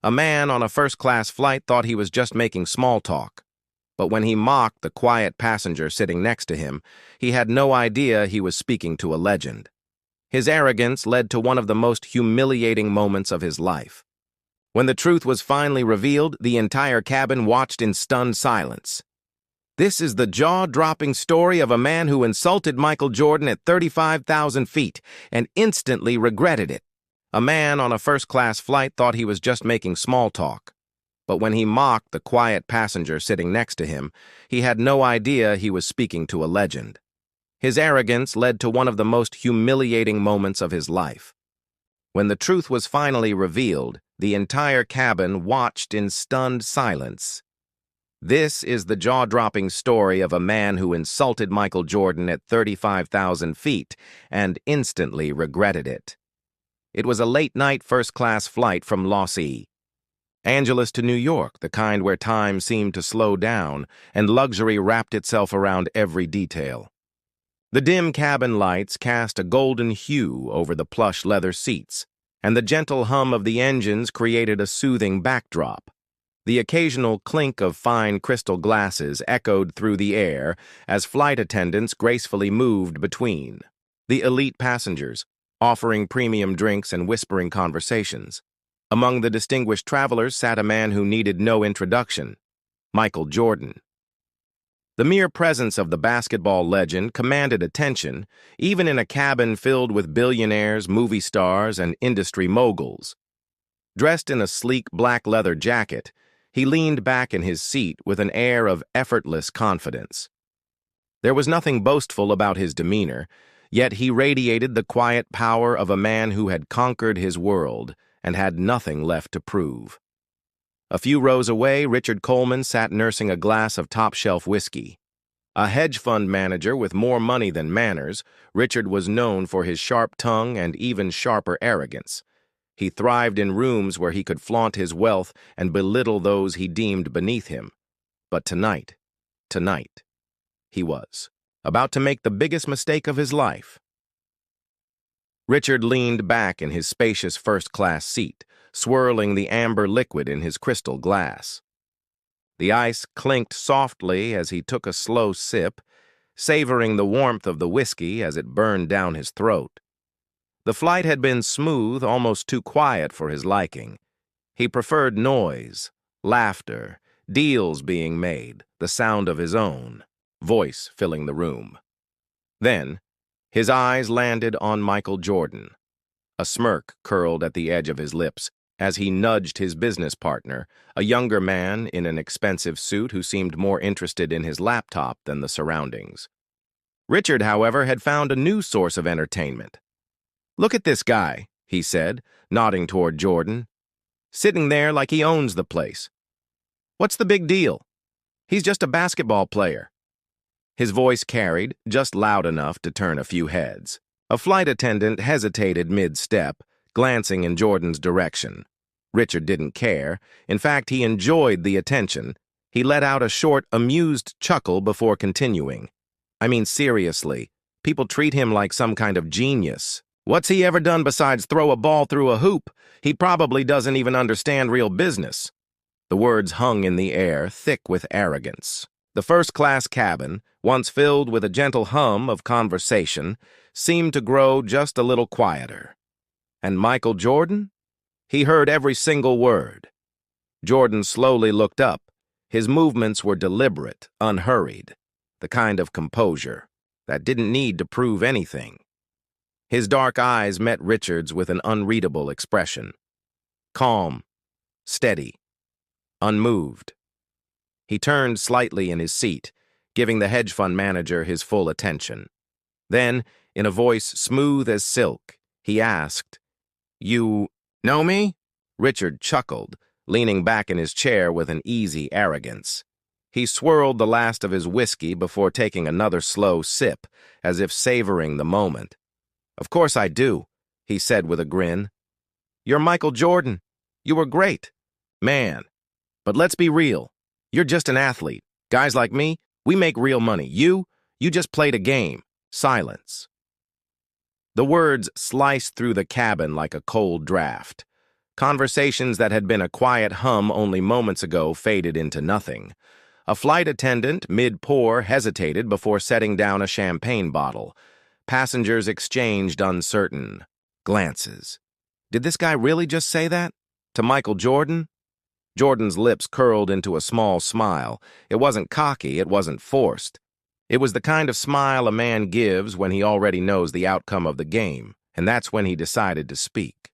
A man on a first-class flight thought he was just making small talk. But when he mocked the quiet passenger sitting next to him, he had no idea he was speaking to a legend. His arrogance led to one of the most humiliating moments of his life. When the truth was finally revealed, the entire cabin watched in stunned silence. This is the jaw-dropping story of a man who insulted Michael Jordan at 35,000 feet and instantly regretted it. A man on a first-class flight thought he was just making small talk. But when he mocked the quiet passenger sitting next to him, he had no idea he was speaking to a legend. His arrogance led to one of the most humiliating moments of his life. When the truth was finally revealed, the entire cabin watched in stunned silence. This is the jaw-dropping story of a man who insulted Michael Jordan at 35,000 feet and instantly regretted it. It was a late-night first-class flight from Los Angeles to New York, the kind where time seemed to slow down and luxury wrapped itself around every detail. The dim cabin lights cast a golden hue over the plush leather seats, and the gentle hum of the engines created a soothing backdrop. The occasional clink of fine crystal glasses echoed through the air as flight attendants gracefully moved between the elite passengers, offering premium drinks and whispering conversations. Among the distinguished travelers sat a man who needed no introduction, Michael Jordan. The mere presence of the basketball legend commanded attention, even in a cabin filled with billionaires, movie stars, and industry moguls. Dressed in a sleek black leather jacket, he leaned back in his seat with an air of effortless confidence. There was nothing boastful about his demeanor, yet he radiated the quiet power of a man who had conquered his world and had nothing left to prove. A few rows away, Richard Coleman sat nursing a glass of top-shelf whiskey. A hedge fund manager with more money than manners, Richard was known for his sharp tongue and even sharper arrogance. He thrived in rooms where he could flaunt his wealth and belittle those he deemed beneath him. But tonight, he was about to make the biggest mistake of his life. Richard leaned back in his spacious first-class seat, swirling the amber liquid in his crystal glass. The ice clinked softly as he took a slow sip, savoring the warmth of the whiskey as it burned down his throat. The flight had been smooth, almost too quiet for his liking. He preferred noise, laughter, deals being made, the sound of his own voice filling the room. Then, his eyes landed on Michael Jordan. A smirk curled at the edge of his lips as he nudged his business partner, a younger man in an expensive suit who seemed more interested in his laptop than the surroundings. Richard, however, had found a new source of entertainment. "Look at this guy," he said, nodding toward Jordan. "Sitting there like he owns the place. What's the big deal? He's just a basketball player." His voice carried, just loud enough to turn a few heads. A flight attendant hesitated mid-step, glancing in Jordan's direction. Richard didn't care. In fact, he enjoyed the attention. He let out a short, amused chuckle before continuing. "I mean, seriously, people treat him like some kind of genius. What's he ever done besides throw a ball through a hoop? He probably doesn't even understand real business." The words hung in the air, thick with arrogance. The first-class cabin, once filled with a gentle hum of conversation, seemed to grow just a little quieter. And Michael Jordan? He heard every single word. Jordan slowly looked up. His movements were deliberate, unhurried, the kind of composure that didn't need to prove anything. His dark eyes met Richard's with an unreadable expression. Calm, steady, unmoved. He turned slightly in his seat, giving the hedge fund manager his full attention. Then, in a voice smooth as silk, he asked, "You know me?" Richard chuckled, leaning back in his chair with an easy arrogance. He swirled the last of his whiskey before taking another slow sip, as if savoring the moment. "Of course I do," he said with a grin. "You're Michael Jordan. You were great. Man. But let's be real. You're just an athlete. Guys like me, we make real money. You just played a game." Silence. The words sliced through the cabin like a cold draft. Conversations that had been a quiet hum only moments ago faded into nothing. A flight attendant, mid-pour, hesitated before setting down a champagne bottle. Passengers exchanged uncertain glances. Did this guy really just say that? To Michael Jordan? Jordan's lips curled into a small smile. It wasn't cocky, it wasn't forced. It was the kind of smile a man gives when he already knows the outcome of the game, and that's when he decided to speak.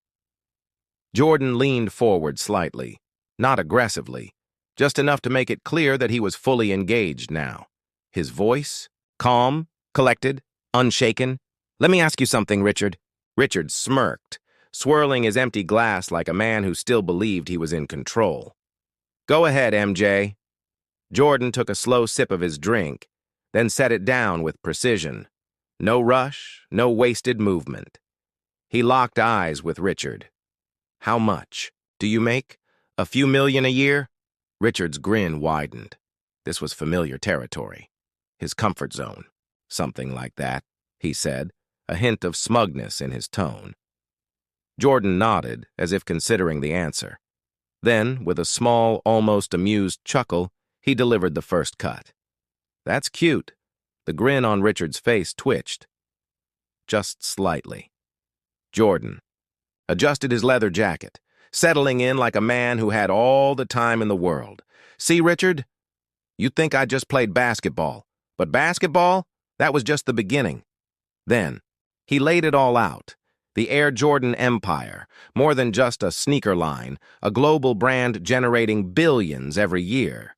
Jordan leaned forward slightly, not aggressively, just enough to make it clear that he was fully engaged now. His voice, calm, collected, unshaken. "Let me ask you something, Richard." Richard smirked, swirling his empty glass like a man who still believed he was in control. "Go ahead, MJ." Jordan took a slow sip of his drink, then set it down with precision. No rush, no wasted movement. He locked eyes with Richard. "How much do you make? A few million a year?" Richard's grin widened. This was familiar territory. His comfort zone. "Something like that," he said, a hint of smugness in his tone. Jordan nodded, as if considering the answer. Then, with a small, almost amused chuckle, he delivered the first cut. "That's cute." The grin on Richard's face twitched. Just slightly. Jordan adjusted his leather jacket, settling in like a man who had all the time in the world. "See, Richard? You'd think I just played basketball. But basketball? That was just the beginning." Then, he laid it all out. The Air Jordan empire, more than just a sneaker line, a global brand generating billions every year.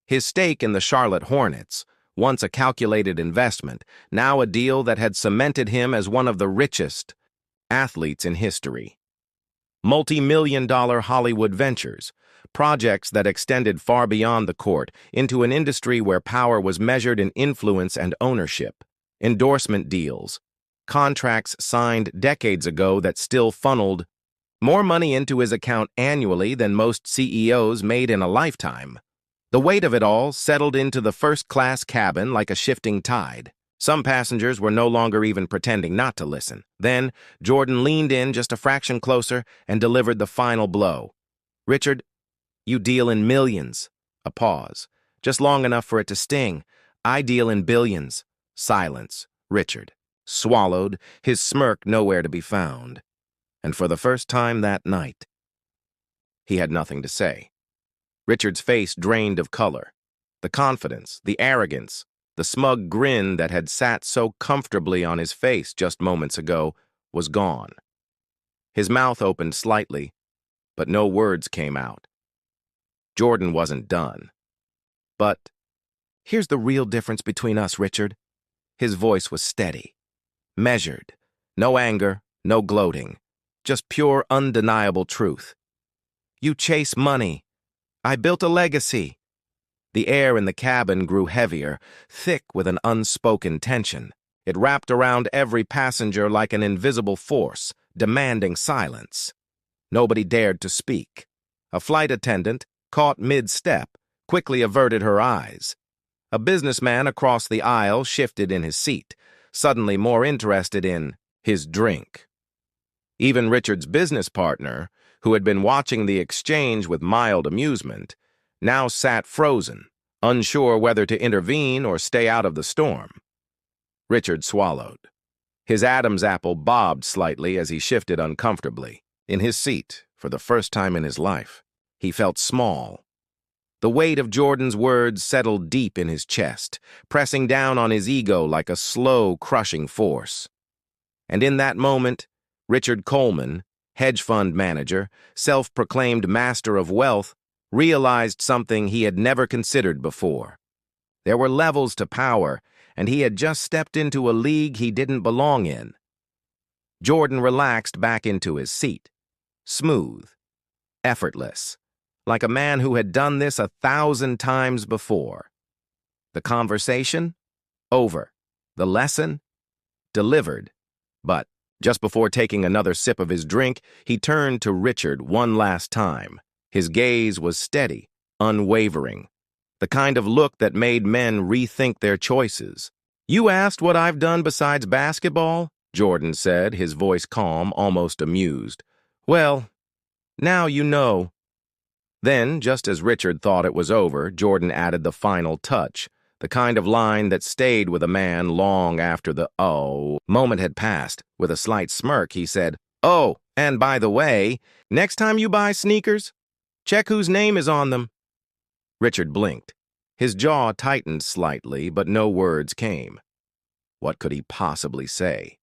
His stake in the Charlotte Hornets, once a calculated investment, now a deal that had cemented him as one of the richest athletes in history. Multi-million-dollar Hollywood ventures, projects that extended far beyond the court into an industry where power was measured in influence and ownership. Endorsement deals, contracts signed decades ago that still funneled more money into his account annually than most CEOs made in a lifetime. The weight of it all settled into the first-class cabin like a shifting tide. Some passengers were no longer even pretending not to listen. Then, Jordan leaned in just a fraction closer and delivered the final blow. "Richard, you deal in millions." A pause, just long enough for it to sting. "I deal in billions." Silence. Richard swallowed, his smirk nowhere to be found. And for the first time that night, he had nothing to say. Richard's face drained of color. The confidence, the arrogance, the smug grin that had sat so comfortably on his face just moments ago was gone. His mouth opened slightly, but no words came out. Jordan wasn't done. "But here's the real difference between us, Richard." His voice was steady, measured, no anger, no gloating, just pure, undeniable truth. "You chase money. I built a legacy." The air in the cabin grew heavier, thick with an unspoken tension. It wrapped around every passenger like an invisible force, demanding silence. Nobody dared to speak. A flight attendant, caught mid-step, quickly averted her eyes. A businessman across the aisle shifted in his seat, suddenly more interested in his drink. Even Richard's business partner, who had been watching the exchange with mild amusement, now sat frozen, unsure whether to intervene or stay out of the storm. Richard swallowed. His Adam's apple bobbed slightly as he shifted uncomfortably. In his seat, for the first time in his life, he felt small. The weight of Jordan's words settled deep in his chest, pressing down on his ego like a slow, crushing force. And in that moment, Richard Coleman, hedge fund manager, self-proclaimed master of wealth, realized something he had never considered before. There were levels to power, and he had just stepped into a league he didn't belong in. Jordan relaxed back into his seat, smooth, effortless, like a man who had done this 1,000 times before. The conversation? Over. The lesson? Delivered. But just before taking another sip of his drink, he turned to Richard one last time. His gaze was steady, unwavering, the kind of look that made men rethink their choices. "You asked what I've done besides basketball?" Jordan said, his voice calm, almost amused. "Well, Now you know. Then, just as Richard thought it was over, Jordan added the final touch, the kind of line that stayed with a man long after the moment had passed. With a slight smirk, he said, "Oh, and by the way, next time you buy sneakers, check whose name is on them." Richard blinked. His jaw tightened slightly, but no words came. What could he possibly say?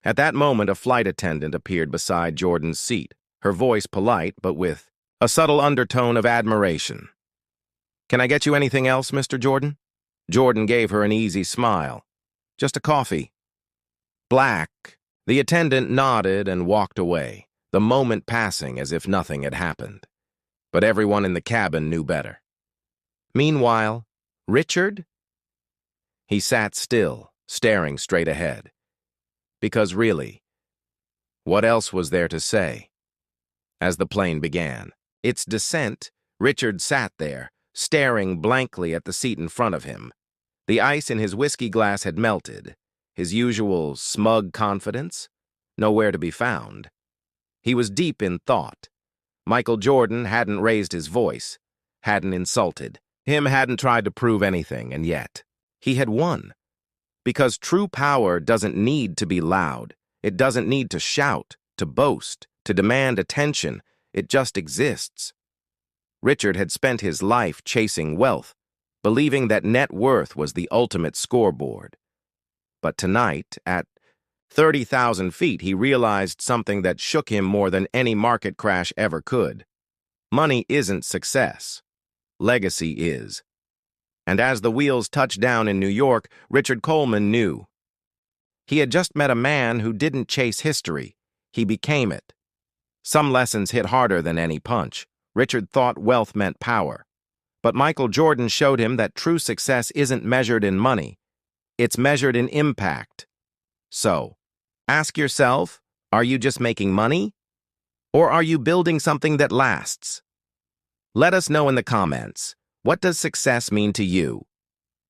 At that moment, a flight attendant appeared beside Jordan's seat, her voice polite, but with a subtle undertone of admiration. "Can I get you anything else, Mr. Jordan?" Jordan gave her an easy smile. "Just a coffee." "Black." The attendant nodded and walked away, the moment passing as if nothing had happened. But everyone in the cabin knew better. Meanwhile, Richard? He sat still, staring straight ahead. Because really, what else was there to say? As the plane began its descent, Richard sat there, staring blankly at the seat in front of him. The ice in his whiskey glass had melted. His usual smug confidence? Nowhere to be found. He was deep in thought. Michael Jordan hadn't raised his voice, hadn't insulted him, hadn't tried to prove anything, and yet he had won. Because true power doesn't need to be loud. It doesn't need to shout, to boast, to demand attention. It just exists. Richard had spent his life chasing wealth, believing that net worth was the ultimate scoreboard. But tonight, at 30,000 feet, he realized something that shook him more than any market crash ever could. Money isn't success. Legacy is. And as the wheels touched down in New York, Richard Coleman knew. He had just met a man who didn't chase history. He became it. Some lessons hit harder than any punch. Richard thought wealth meant power. But Michael Jordan showed him that true success isn't measured in money. It's measured in impact. So, ask yourself, are you just making money? Or are you building something that lasts? Let us know in the comments, what does success mean to you?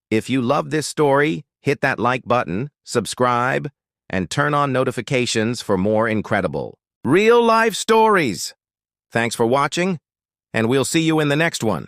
If you love this story, hit that like button, subscribe, and turn on notifications for more incredible, real-life stories. Thanks for watching, and we'll see you in the next one.